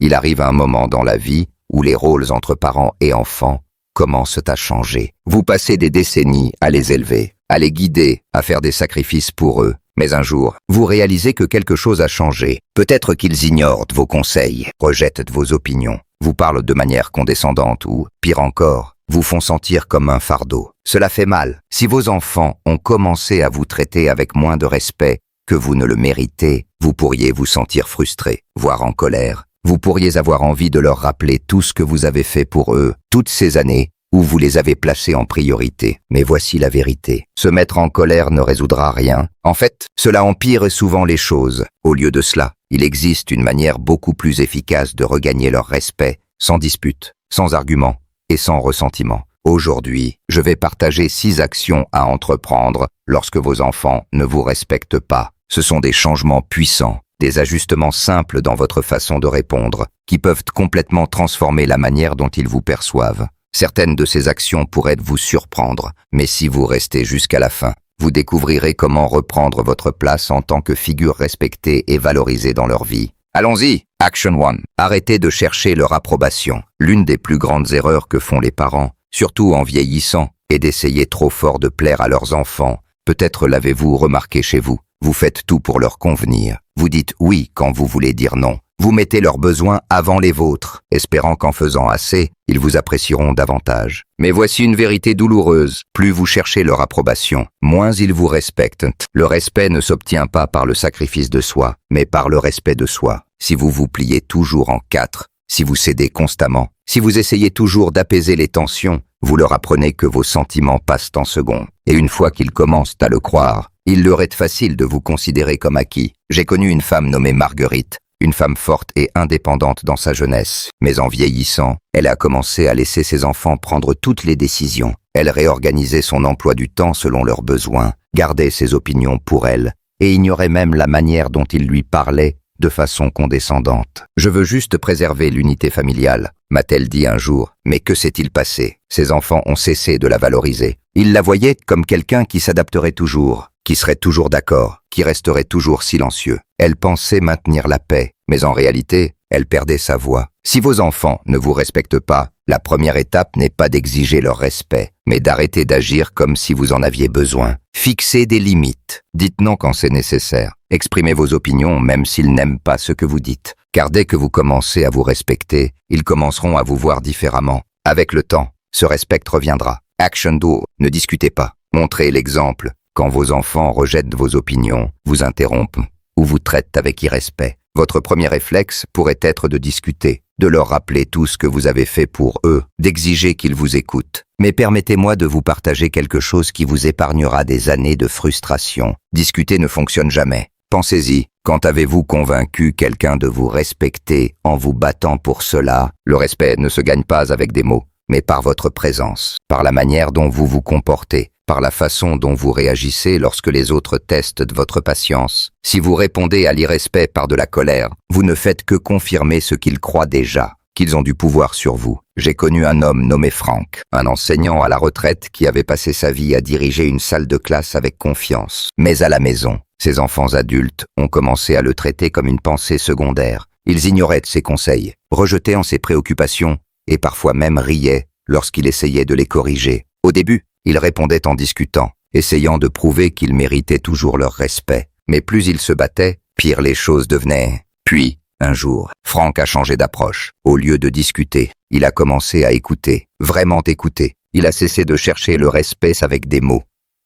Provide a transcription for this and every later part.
Il arrive un moment dans la vie où les rôles entre parents et enfants commencent à changer. Vous passez des décennies à les élever, à les guider, à faire des sacrifices pour eux. Mais un jour, vous réalisez que quelque chose a changé. Peut-être qu'ils ignorent vos conseils, rejettent vos opinions, vous parlent de manière condescendante ou, pire encore, vous font sentir comme un fardeau. Cela fait mal. Si vos enfants ont commencé à vous traiter avec moins de respect que vous ne le méritez, vous pourriez vous sentir frustré, voire en colère. Vous pourriez avoir envie de leur rappeler tout ce que vous avez fait pour eux, toutes ces années où vous les avez placés en priorité. Mais voici la vérité. Se mettre en colère ne résoudra rien. En fait, cela empire souvent les choses. Au lieu de cela, il existe une manière beaucoup plus efficace de regagner leur respect, sans dispute, sans argument et sans ressentiment. Aujourd'hui, je vais partager 6 actions à entreprendre lorsque vos enfants ne vous respectent pas. Ce sont des changements puissants, des ajustements simples dans votre façon de répondre, qui peuvent complètement transformer la manière dont ils vous perçoivent. Certaines de ces actions pourraient vous surprendre, mais si vous restez jusqu'à la fin, vous découvrirez comment reprendre votre place en tant que figure respectée et valorisée dans leur vie. Allons-y! Action 1. Arrêtez de chercher leur approbation. L'une des plus grandes erreurs que font les parents, surtout en vieillissant, est d'essayer trop fort de plaire à leurs enfants. Peut-être l'avez-vous remarqué chez vous. Vous faites tout pour leur convenir. Vous dites oui quand vous voulez dire non. Vous mettez leurs besoins avant les vôtres, espérant qu'en faisant assez, ils vous apprécieront davantage. Mais voici une vérité douloureuse. Plus vous cherchez leur approbation, moins ils vous respectent. Le respect ne s'obtient pas par le sacrifice de soi, mais par le respect de soi. Si vous vous pliez toujours en 4, si vous cédez constamment, si vous essayez toujours d'apaiser les tensions, vous leur apprenez que vos sentiments passent en second. Et une fois qu'ils commencent à le croire, il leur est facile de vous considérer comme acquis. J'ai connu une femme nommée Marguerite. Une femme forte et indépendante dans sa jeunesse, mais en vieillissant, elle a commencé à laisser ses enfants prendre toutes les décisions. Elle réorganisait son emploi du temps selon leurs besoins, gardait ses opinions pour elle, et ignorait même la manière dont il lui parlait de façon condescendante. « Je veux juste préserver l'unité familiale », m'a-t-elle dit un jour. Mais que s'est-il passé? Ses enfants ont cessé de la valoriser. Ils la voyaient comme quelqu'un qui s'adapterait toujours, qui serait toujours d'accord, qui resterait toujours silencieux. Elle pensait maintenir la paix, mais en réalité, elle perdait sa voix. Si vos enfants ne vous respectent pas, la première étape n'est pas d'exiger leur respect, mais d'arrêter d'agir comme si vous en aviez besoin. Fixez des limites. Dites non quand c'est nécessaire. Exprimez vos opinions même s'ils n'aiment pas ce que vous dites. Car dès que vous commencez à vous respecter, ils commenceront à vous voir différemment. Avec le temps, ce respect reviendra. Action 2. Ne discutez pas. Montrez l'exemple. Quand vos enfants rejettent vos opinions, vous interrompent ou vous traitent avec irrespect, votre premier réflexe pourrait être de discuter, de leur rappeler tout ce que vous avez fait pour eux, d'exiger qu'ils vous écoutent. Mais permettez-moi de vous partager quelque chose qui vous épargnera des années de frustration. Discuter ne fonctionne jamais. Pensez-y, quand avez-vous convaincu quelqu'un de vous respecter en vous battant pour cela? Le respect ne se gagne pas avec des mots, mais par votre présence, par la manière dont vous vous comportez, par la façon dont vous réagissez lorsque les autres testent de votre patience. Si vous répondez à l'irrespect par de la colère, vous ne faites que confirmer ce qu'ils croient déjà, qu'ils ont du pouvoir sur vous. J'ai connu un homme nommé Frank, un enseignant à la retraite qui avait passé sa vie à diriger une salle de classe avec confiance. Mais à la maison, ses enfants adultes ont commencé à le traiter comme une pensée secondaire. Ils ignoraient ses conseils, rejetaient en ses préoccupations et parfois même riaient lorsqu'il essayait de les corriger. Au début, il répondait en discutant, essayant de prouver qu'il méritait toujours leur respect. Mais plus il se battait, pire les choses devenaient. Puis, un jour, Frank a changé d'approche. Au lieu de discuter, il a commencé à écouter, vraiment écouter. Il a cessé de chercher le respect avec des mots,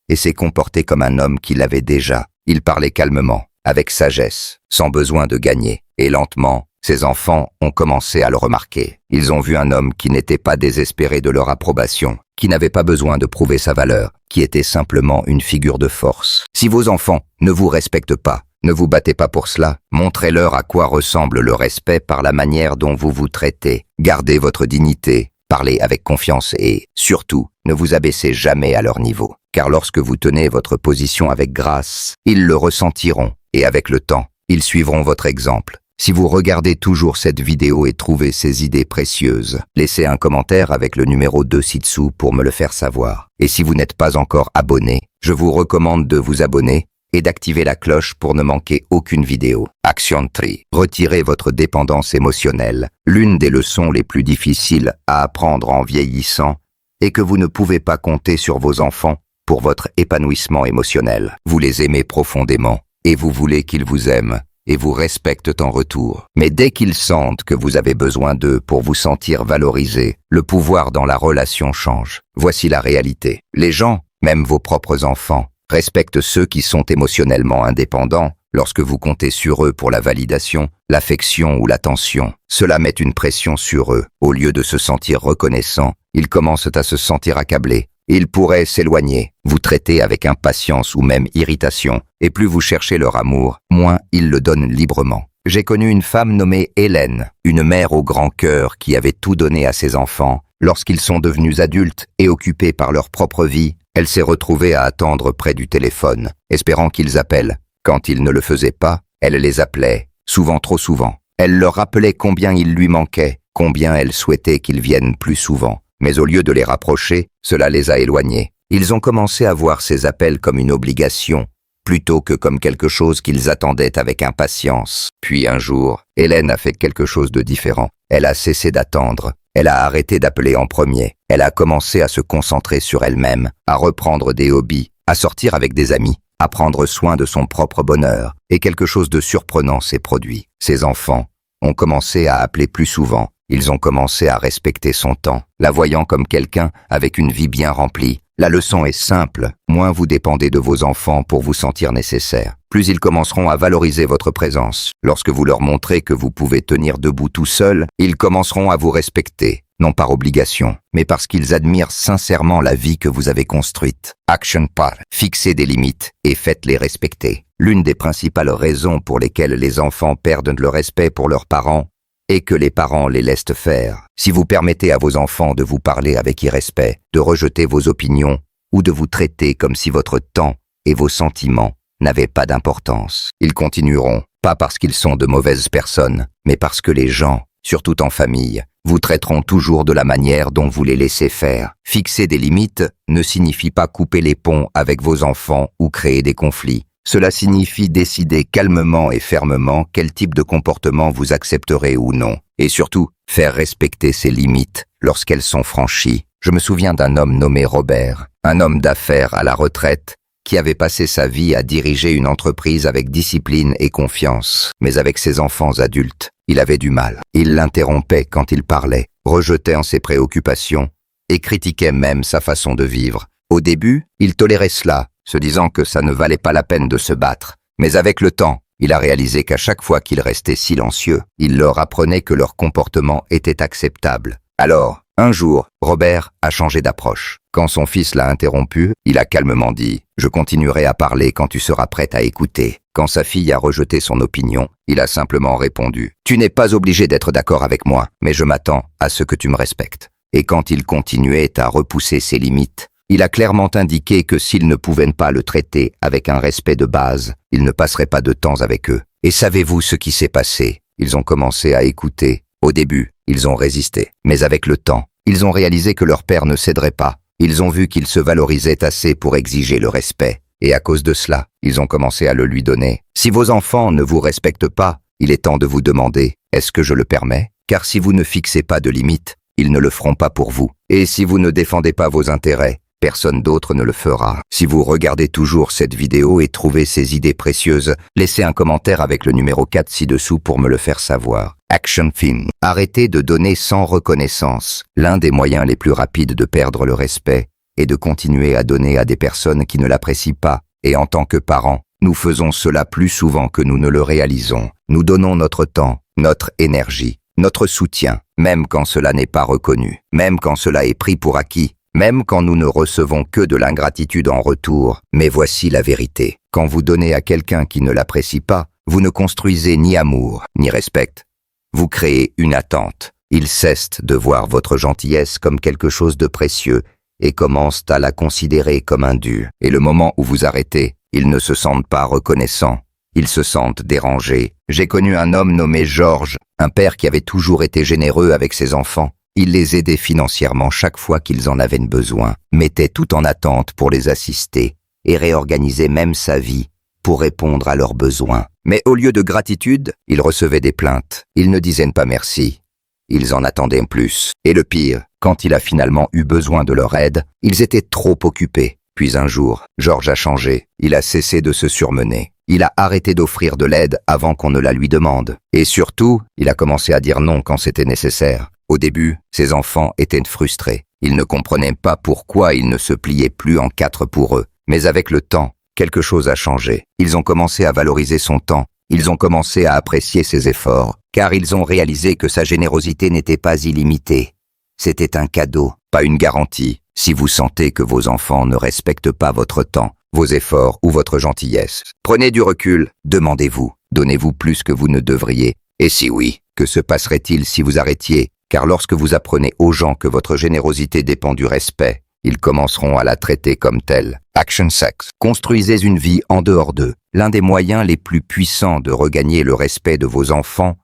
et s'est comporté comme un homme qui l'avait déjà. Il parlait calmement, avec sagesse, sans besoin de gagner, et lentement, ses enfants ont commencé à le remarquer. Ils ont vu un homme qui n'était pas désespéré de leur approbation, qui n'avait pas besoin de prouver sa valeur, qui était simplement une figure de force. Si vos enfants ne vous respectent pas, ne vous battez pas pour cela, montrez-leur à quoi ressemble le respect par la manière dont vous vous traitez. Gardez votre dignité, parlez avec confiance et, surtout, ne vous abaissez jamais à leur niveau. Car lorsque vous tenez votre position avec grâce, ils le ressentiront, et avec le temps, ils suivront votre exemple. Si vous regardez toujours cette vidéo et trouvez ces idées précieuses, laissez un commentaire avec le numéro 2 ci-dessous pour me le faire savoir. Et si vous n'êtes pas encore abonné, je vous recommande de vous abonner et d'activer la cloche pour ne manquer aucune vidéo. Action 3. Retirez votre dépendance émotionnelle. L'une des leçons les plus difficiles à apprendre en vieillissant est que vous ne pouvez pas compter sur vos enfants pour votre épanouissement émotionnel. Vous les aimez profondément et vous voulez qu'ils vous aiment et vous respectent en retour. Mais dès qu'ils sentent que vous avez besoin d'eux pour vous sentir valorisé, le pouvoir dans la relation change. Voici la réalité. Les gens, même vos propres enfants, respectent ceux qui sont émotionnellement indépendants lorsque vous comptez sur eux pour la validation, l'affection ou l'attention. Cela met une pression sur eux. Au lieu de se sentir reconnaissants, ils commencent à se sentir accablés. Ils pourraient s'éloigner, vous traiter avec impatience ou même irritation, et plus vous cherchez leur amour, moins ils le donnent librement. J'ai connu une femme nommée Hélène, une mère au grand cœur qui avait tout donné à ses enfants. Lorsqu'ils sont devenus adultes et occupés par leur propre vie, elle s'est retrouvée à attendre près du téléphone, espérant qu'ils appellent. Quand ils ne le faisaient pas, elle les appelait, souvent trop souvent. Elle leur rappelait combien ils lui manquaient, combien elle souhaitait qu'ils viennent plus souvent. Mais au lieu de les rapprocher, cela les a éloignés. Ils ont commencé à voir ces appels comme une obligation, plutôt que comme quelque chose qu'ils attendaient avec impatience. Puis un jour, Hélène a fait quelque chose de différent. Elle a cessé d'attendre. Elle a arrêté d'appeler en premier. Elle a commencé à se concentrer sur elle-même, à reprendre des hobbies, à sortir avec des amis, à prendre soin de son propre bonheur. Et quelque chose de surprenant s'est produit. Ses enfants ont commencé à appeler plus souvent. Ils ont commencé à respecter son temps, la voyant comme quelqu'un avec une vie bien remplie. La leçon est simple, moins vous dépendez de vos enfants pour vous sentir nécessaire, plus ils commenceront à valoriser votre présence. Lorsque vous leur montrez que vous pouvez tenir debout tout seul, ils commenceront à vous respecter, non par obligation, mais parce qu'ils admirent sincèrement la vie que vous avez construite. Action par. Fixez des limites et faites-les respecter. L'une des principales raisons pour lesquelles les enfants perdent le respect pour leurs parents et que les parents les laissent faire. Si vous permettez à vos enfants de vous parler avec irrespect, de rejeter vos opinions ou de vous traiter comme si votre temps et vos sentiments n'avaient pas d'importance, ils continueront, pas parce qu'ils sont de mauvaises personnes, mais parce que les gens, surtout en famille, vous traiteront toujours de la manière dont vous les laissez faire. Fixer des limites ne signifie pas couper les ponts avec vos enfants ou créer des conflits. Cela signifie décider calmement et fermement quel type de comportement vous accepterez ou non. Et surtout, faire respecter ces limites lorsqu'elles sont franchies. Je me souviens d'un homme nommé Robert, un homme d'affaires à la retraite, qui avait passé sa vie à diriger une entreprise avec discipline et confiance. Mais avec ses enfants adultes, il avait du mal. Il l'interrompait quand il parlait, rejetait en ses préoccupations et critiquait même sa façon de vivre. Au début, il tolérait cela, se disant que ça ne valait pas la peine de se battre. Mais avec le temps, il a réalisé qu'à chaque fois qu'il restait silencieux, il leur apprenait que leur comportement était acceptable. Alors, un jour, Robert a changé d'approche. Quand son fils l'a interrompu, il a calmement dit « Je continuerai à parler quand tu seras prête à écouter ». Quand sa fille a rejeté son opinion, il a simplement répondu « Tu n'es pas obligé d'être d'accord avec moi, mais je m'attends à ce que tu me respectes ». Et quand il continuait à repousser ses limites, il a clairement indiqué que s'ils ne pouvaient pas le traiter avec un respect de base, il ne passerait pas de temps avec eux. Et savez-vous ce qui s'est passé? Ils ont commencé à écouter. Au début, ils ont résisté. Mais avec le temps, ils ont réalisé que leur père ne céderait pas. Ils ont vu qu'il se valorisait assez pour exiger le respect. Et à cause de cela, ils ont commencé à le lui donner. Si vos enfants ne vous respectent pas, il est temps de vous demander « Est-ce que je le permets ?» Car si vous ne fixez pas de limites, ils ne le feront pas pour vous. Et si vous ne défendez pas vos intérêts, personne d'autre ne le fera. Si vous regardez toujours cette vidéo et trouvez ces idées précieuses, laissez un commentaire avec le numéro 4 ci-dessous pour me le faire savoir. Action film. Arrêtez de donner sans reconnaissance. L'un des moyens les plus rapides de perdre le respect est de continuer à donner à des personnes qui ne l'apprécient pas. Et en tant que parents, nous faisons cela plus souvent que nous ne le réalisons. Nous donnons notre temps, notre énergie, notre soutien, même quand cela n'est pas reconnu, même quand cela est pris pour acquis. Même quand nous ne recevons que de l'ingratitude en retour. Mais voici la vérité. Quand vous donnez à quelqu'un qui ne l'apprécie pas, vous ne construisez ni amour, ni respect. Vous créez une attente. Ils cessent de voir votre gentillesse comme quelque chose de précieux et commencent à la considérer comme un dû. Et le moment où vous arrêtez, ils ne se sentent pas reconnaissants. Ils se sentent dérangés. J'ai connu un homme nommé Georges, un père qui avait toujours été généreux avec ses enfants. Il les aidait financièrement chaque fois qu'ils en avaient besoin, mettait tout en attente pour les assister et réorganisait même sa vie pour répondre à leurs besoins. Mais au lieu de gratitude, ils recevaient des plaintes. Ils ne disaient pas merci. Ils en attendaient plus. Et le pire, quand il a finalement eu besoin de leur aide, ils étaient trop occupés. Puis un jour, George a changé. Il a cessé de se surmener. Il a arrêté d'offrir de l'aide avant qu'on ne la lui demande. Et surtout, il a commencé à dire non quand c'était nécessaire. Au début, ses enfants étaient frustrés. Ils ne comprenaient pas pourquoi il ne se pliait plus en quatre pour eux. Mais avec le temps, quelque chose a changé. Ils ont commencé à valoriser son temps. Ils ont commencé à apprécier ses efforts, car ils ont réalisé que sa générosité n'était pas illimitée. C'était un cadeau, pas une garantie. Si vous sentez que vos enfants ne respectent pas votre temps, vos efforts ou votre gentillesse, prenez du recul, demandez-vous, donnez-vous plus que vous ne devriez. Et si oui, que se passerait-il si vous arrêtiez? Car lorsque vous apprenez aux gens que votre générosité dépend du respect, ils commenceront à la traiter comme telle. Action 6. Construisez une vie en dehors d'eux. L'un des moyens les plus puissants de regagner le respect de vos enfants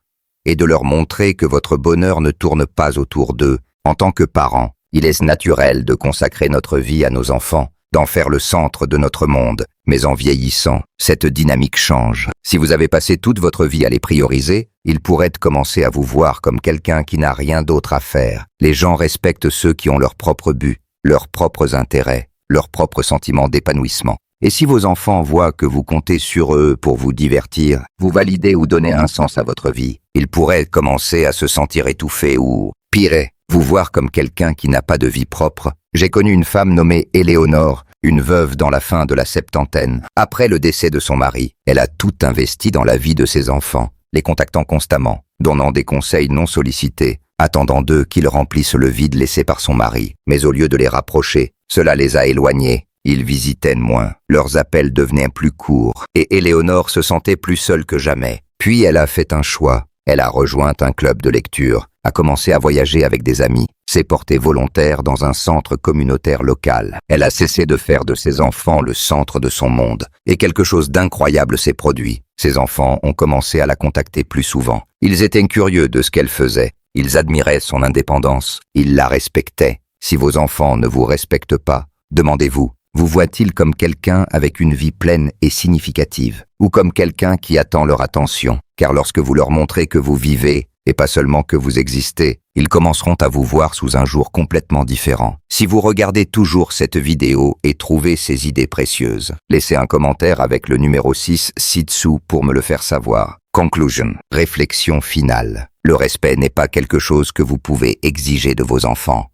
est de leur montrer que votre bonheur ne tourne pas autour d'eux. En tant que parents, il est naturel de consacrer notre vie à nos enfants, d'en faire le centre de notre monde. Mais en vieillissant, cette dynamique change. Si vous avez passé toute votre vie à les prioriser, ils pourraient commencer à vous voir comme quelqu'un qui n'a rien d'autre à faire. Les gens respectent ceux qui ont leur propre but, leurs propres intérêts, leurs propres sentiments d'épanouissement. Et si vos enfants voient que vous comptez sur eux pour vous divertir, vous valider ou donner un sens à votre vie, ils pourraient commencer à se sentir étouffés ou, pire, vous voir comme quelqu'un qui n'a pas de vie propre. J'ai connu une femme nommée Éléonore, une veuve dans la fin de la septantaine. Après le décès de son mari, elle a tout investi dans la vie de ses enfants, les contactant constamment, donnant des conseils non sollicités, attendant d'eux qu'ils remplissent le vide laissé par son mari. Mais au lieu de les rapprocher, cela les a éloignés. Ils visitaient moins, leurs appels devenaient plus courts, et Éléonore se sentait plus seule que jamais. Puis elle a fait un choix. Elle a rejoint un club de lecture, a commencé à voyager avec des amis, s'est portée volontaire dans un centre communautaire local. Elle a cessé de faire de ses enfants le centre de son monde, et quelque chose d'incroyable s'est produit. Ses enfants ont commencé à la contacter plus souvent. Ils étaient curieux de ce qu'elle faisait. Ils admiraient son indépendance. Ils la respectaient. Si vos enfants ne vous respectent pas, demandez-vous, vous voient-ils comme quelqu'un avec une vie pleine et significative, ou comme quelqu'un qui attend leur attention? Car lorsque vous leur montrez que vous vivez, et pas seulement que vous existez, ils commenceront à vous voir sous un jour complètement différent. Si vous regardez toujours cette vidéo et trouvez ces idées précieuses, laissez un commentaire avec le numéro 6 ci-dessous pour me le faire savoir. Conclusion. Réflexion finale. Le respect n'est pas quelque chose que vous pouvez exiger de vos enfants.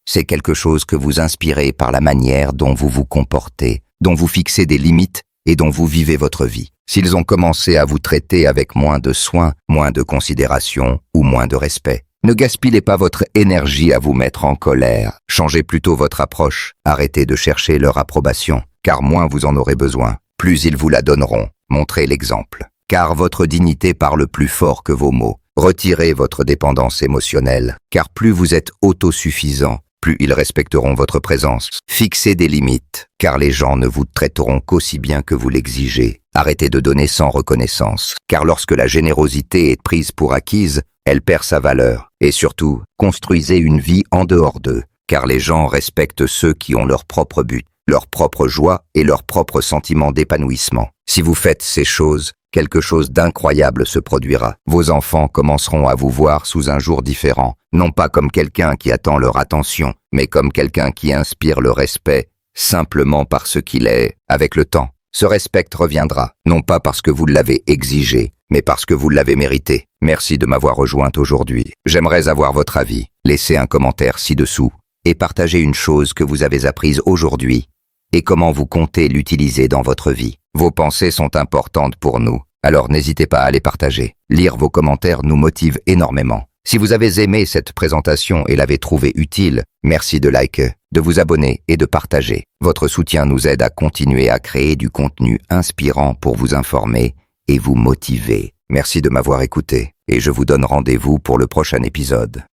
C'est quelque chose que vous inspirez par la manière dont vous vous comportez, dont vous fixez des limites et dont vous vivez votre vie. S'ils ont commencé à vous traiter avec moins de soin, moins de considération ou moins de respect, ne gaspillez pas votre énergie à vous mettre en colère. Changez plutôt votre approche. Arrêtez de chercher leur approbation, car moins vous en aurez besoin, plus ils vous la donneront. Montrez l'exemple. Car votre dignité parle plus fort que vos mots. Retirez votre dépendance émotionnelle, car plus vous êtes autosuffisant, plus ils respecteront votre présence. Fixez des limites, car les gens ne vous traiteront qu'aussi bien que vous l'exigez. Arrêtez de donner sans reconnaissance, car lorsque la générosité est prise pour acquise, elle perd sa valeur. Et surtout, construisez une vie en dehors d'eux, car les gens respectent ceux qui ont leur propre but, leur propre joie et leur propre sentiment d'épanouissement. Si vous faites ces choses, quelque chose d'incroyable se produira. Vos enfants commenceront à vous voir sous un jour différent, non pas comme quelqu'un qui attend leur attention, mais comme quelqu'un qui inspire le respect, simplement parce qu'il est. Avec le temps, ce respect reviendra, non pas parce que vous l'avez exigé, mais parce que vous l'avez mérité. Merci de m'avoir rejointe aujourd'hui. J'aimerais avoir votre avis. Laissez un commentaire ci-dessous et partagez une chose que vous avez apprise aujourd'hui et comment vous comptez l'utiliser dans votre vie. Vos pensées sont importantes pour nous, alors n'hésitez pas à les partager. Lire vos commentaires nous motive énormément. Si vous avez aimé cette présentation et l'avez trouvée utile, merci de liker, de vous abonner et de partager. Votre soutien nous aide à continuer à créer du contenu inspirant pour vous informer et vous motiver. Merci de m'avoir écouté et je vous donne rendez-vous pour le prochain épisode.